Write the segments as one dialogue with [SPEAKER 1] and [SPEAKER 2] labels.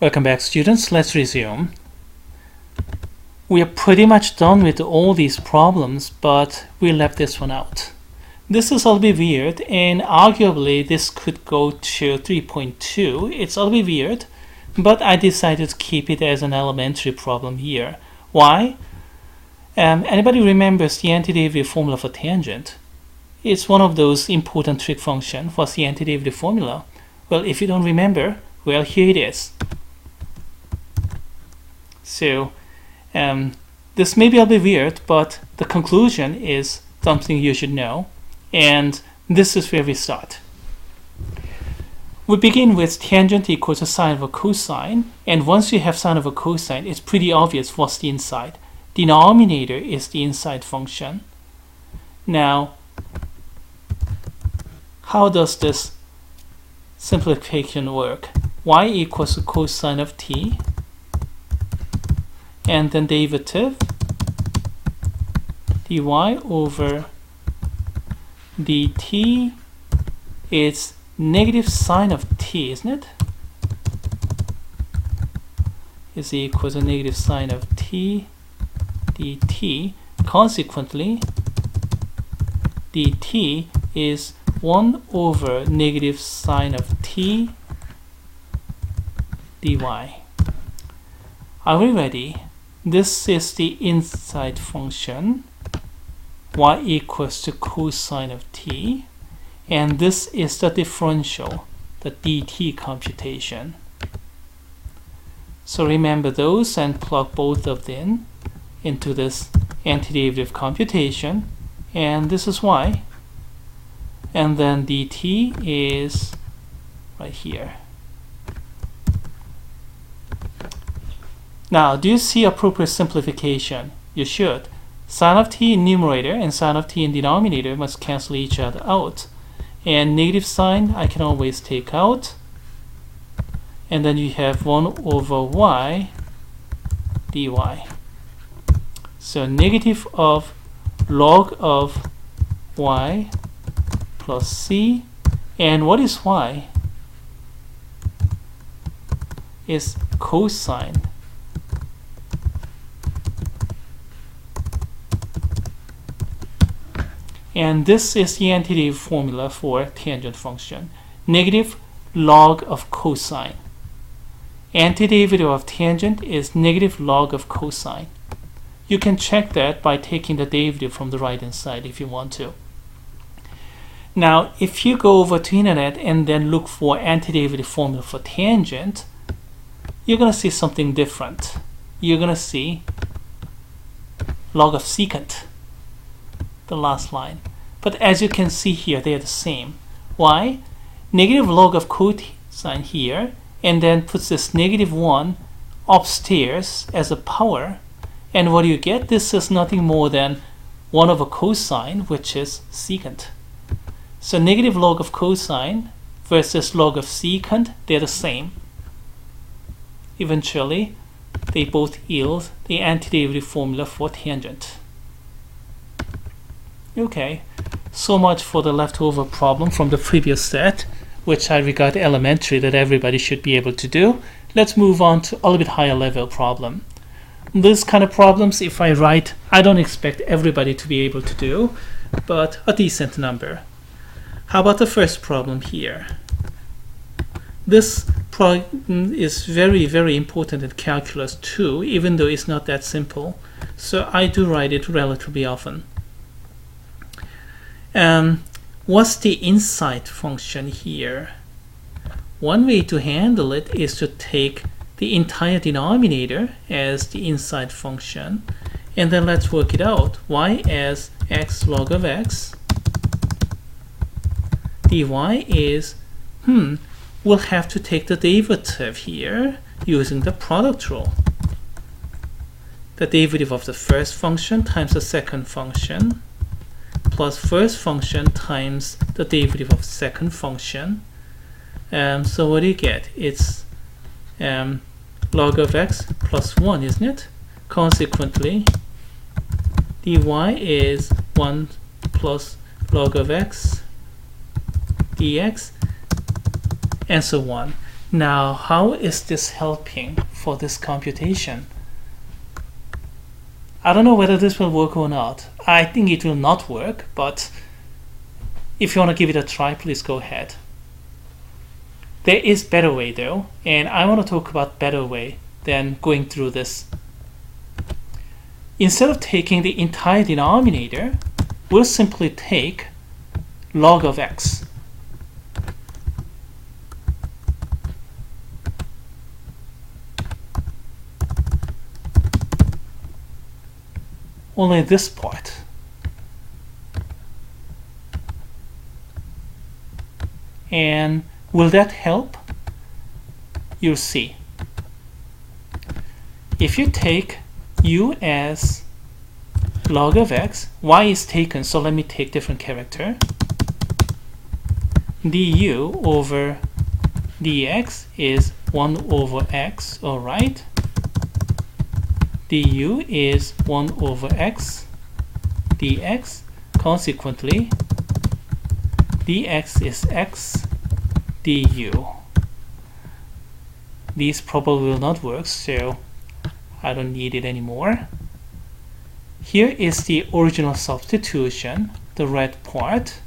[SPEAKER 1] Welcome back, students. Let's resume. We are pretty much done with all these problems, but we left this one out. This is a little bit weird, and arguably this could go to 3.2. It's a little bit weird, but I decided to keep it as an elementary problem here. Why? Anybody remembers the antiderivative formula for tangent? It's one of those important trig functions. What's the antiderivative formula? Well, if you don't remember, well, here it is. So this may be a bit weird, but the conclusion is something you should know, and this is where we start. We begin with tangent equals a sine of a cosine, and once you have sine of a cosine, it's pretty obvious what's the inside. Denominator is the inside function. Now, how does this simplification work? Y equals a cosine of t, and then derivative dy over dt is negative sine of t, isn't it? Is equal to negative sine of t dt. Consequently, dt is 1 over negative sine of t dy. Are we ready? This is the inside function, y equals to cosine of t, and this is the differential, the dt computation. So remember those and plug both of them into this antiderivative computation, and this is y, and then dt is right here. Now, do you see appropriate simplification? You should. Sine of t in numerator and sine of t in denominator must cancel each other out. And negative sign I can always take out. And then you have 1 over y dy. So negative of log of y plus c. And what is y? Is cosine. And this is the antiderivative formula for tangent function. Negative log of cosine. Antiderivative of tangent is negative log of cosine. You can check that by taking the derivative from the right hand side if you want to. Now, if you go over to internet and then look for antiderivative formula for tangent, you're going to see something different. You're going to see log of secant, the last line. But as you can see here, they are the same. Why? Negative log of cosine here, and then puts this negative 1 upstairs as a power. And what do you get? This is nothing more than 1 over cosine, which is secant. So negative log of cosine versus log of secant, they're the same. Eventually, they both yield the antiderivative formula for tangent. Okay, so much for the leftover problem from the previous set, which I regard elementary, that everybody should be able to do. Let's move on to a little bit higher level problem. These kind of problems, if I write, I don't expect everybody to be able to do, but a decent number. How about the first problem here? This problem is very, very important in calculus too, even though it's not that simple. So I do write it relatively often. What's the inside function here? One way to handle it is to take the entire denominator as the inside function, and then let's work it out. Y as x log of x dy is, we'll have to take the derivative here using the product rule. The derivative of the first function times the second function plus first function times the derivative of second function. So what do you get? It's log of x plus 1, isn't it? Consequently, dy is 1 plus log of x dx, and so on. Now, how is this helping for this computation? I don't know whether this will work or not. I think it will not work, but if you want to give it a try, please go ahead. There is better way though, and I want to talk about better way than going through this. Instead of taking the entire denominator, we'll simply take log of x. Only this part. And will that help? You'll see. If you take u as log of x, y is taken, so let me take different character. Du over dx is 1 over x, alright? Du is 1 over x dx. Consequently, dx is x du. These probably will not work, so I don't need it anymore. Here is the original substitution, the red part,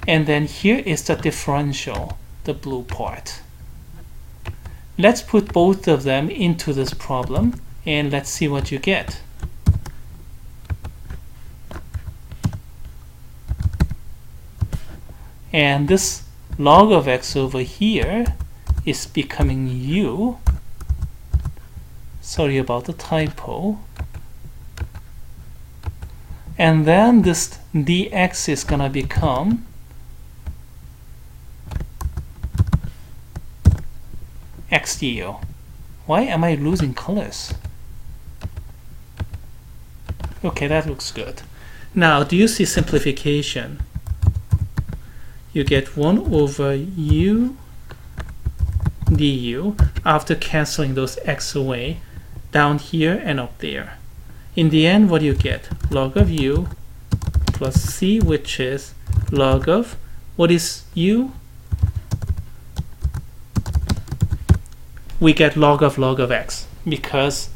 [SPEAKER 1] and then here is the differential, the blue part. Let's put both of them into this problem and let's see what you get. And this log of x over here is becoming u. Sorry about the typo. And then this dx is gonna become x du. Why am I losing colors? Okay, that looks good. Now, do you see simplification? You get 1 over u du after canceling those x away down here and up there. In the end, what do you get? Log of u plus c, which is log of, what is u? We get log of x, because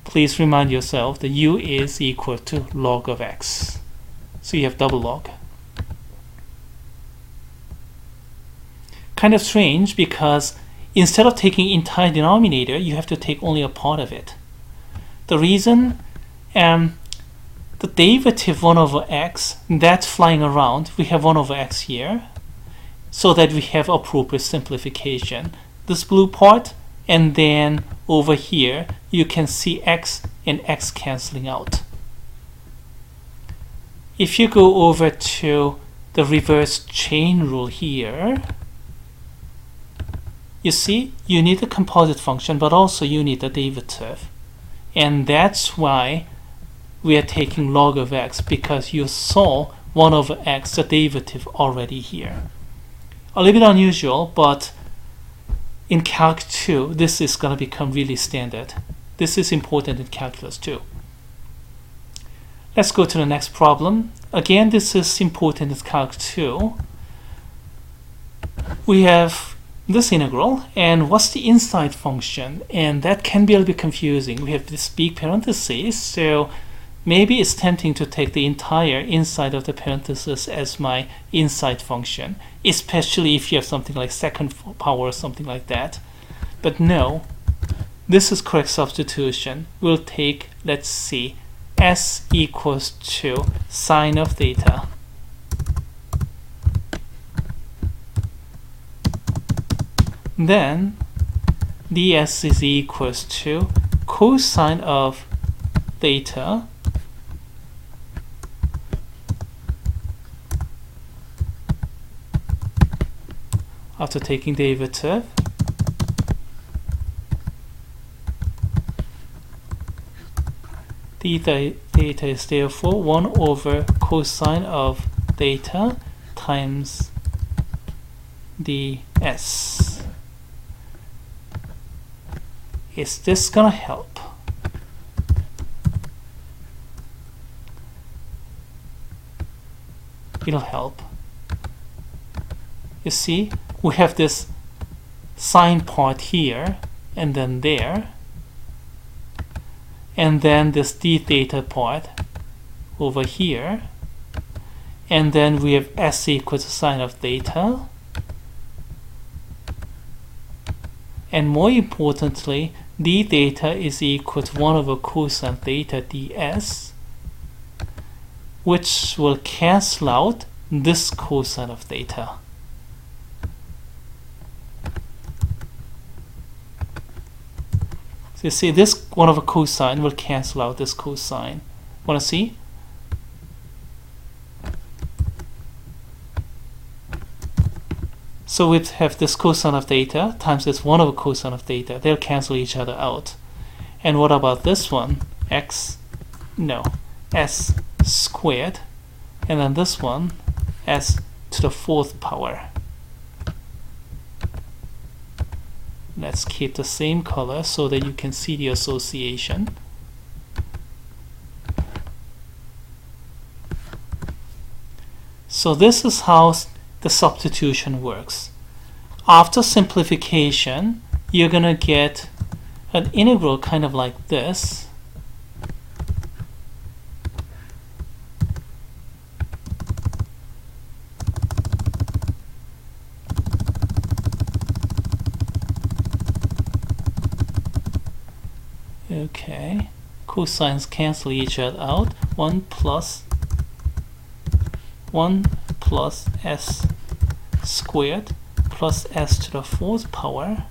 [SPEAKER 1] please remind yourself that u is equal to log of x. So you have double log. Kind of strange, because instead of taking entire denominator, you have to take only a part of it. The reason, the derivative 1 over x, that's flying around. We have 1 over x here, so that we have appropriate simplification. This blue part, and then over here, you can see x and x canceling out. If you go over to the reverse chain rule here, you see, you need the composite function, but also you need the derivative. And that's why we are taking log of x, because you saw 1 over x, the derivative, already here. A little bit unusual, but in Calc 2, this is going to become really standard. This is important in Calculus 2. Let's go to the next problem. Again, this is important in Calc 2. We have this integral, and what's the inside function? And that can be a little bit confusing. We have this big parenthesis, so maybe it's tempting to take the entire inside of the parenthesis as my inside function, especially if you have something like second power or something like that. But no, this is correct substitution. We'll take, let's see, s equals to sine of theta. Then ds is equals to cosine of theta after taking derivative theta is therefore 1 over cosine of theta times ds. Is this gonna help? It'll help. You see, we have this sine part here and then there, and then this d theta part over here, and then we have s equals to sine of theta, and more importantly, d theta is equal to 1 over cosine theta ds, which will cancel out this cosine of theta. So you see, this 1 over cosine will cancel out this cosine. Want to see? So we have this cosine of theta times this 1 over cosine of theta. They'll cancel each other out. And what about this one? S squared. And then this one, s to the 4th power. Let's keep the same color so that you can see the association. So this is how the substitution works. After simplification, you're going to get an integral kind of like this. Okay, cosines cancel each other out. 1 plus s squared plus s to the 4th power.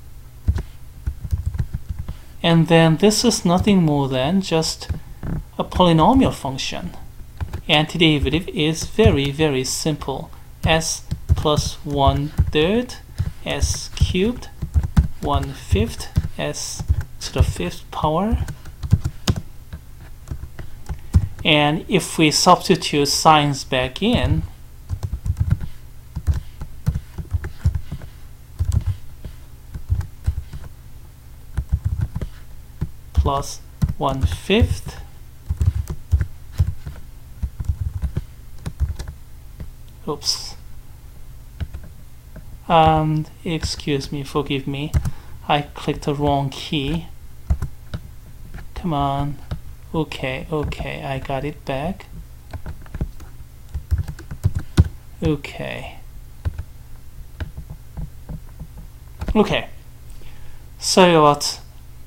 [SPEAKER 1] And then this is nothing more than just a polynomial function. Antiderivative is very, very simple. S plus 1/3 s cubed 1/5 s to the 5th power. And if we substitute signs back in, plus 1/5 oops, excuse me, forgive me, I clicked the wrong key. Come on. Okay, I got it back. Okay, sorry about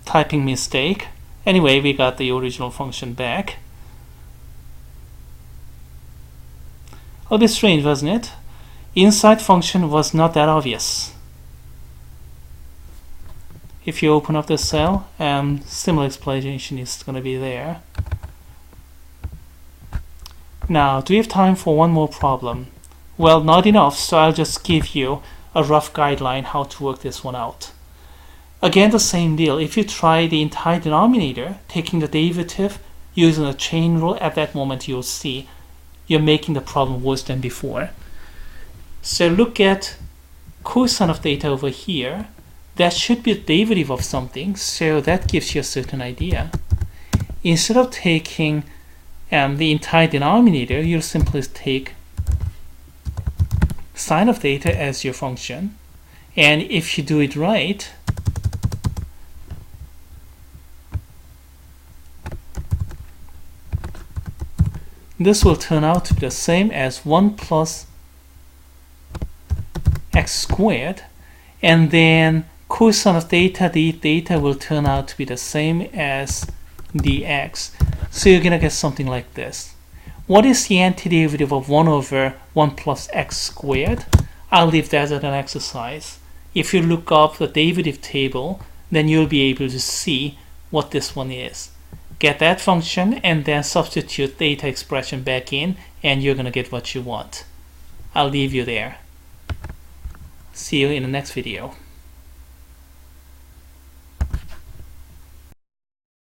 [SPEAKER 1] typing mistake. Anyway, we got the original function back. A bit strange, wasn't it? Inside function was not that obvious. If you open up the cell, similar explanation is going to be there. Now, do we have time for one more problem? Well, not enough, so I'll just give you a rough guideline how to work this one out. Again, the same deal. If you try the entire denominator, taking the derivative, using the chain rule, at that moment you'll see you're making the problem worse than before. So look at cosine of theta over here. That should be a derivative of something, so that gives you a certain idea. Instead of taking the entire denominator, you'll simply take sine of theta as your function, and if you do it right, this will turn out to be the same as 1 plus x squared, and then cosine of theta d theta will turn out to be the same as dx. So you're going to get something like this. What is the antiderivative of 1 over 1 plus x squared? I'll leave that as an exercise. If you look up the derivative table, then you'll be able to see what this one is. Get that function and then substitute theta expression back in, and you're going to get what you want. I'll leave you there. See you in the next video.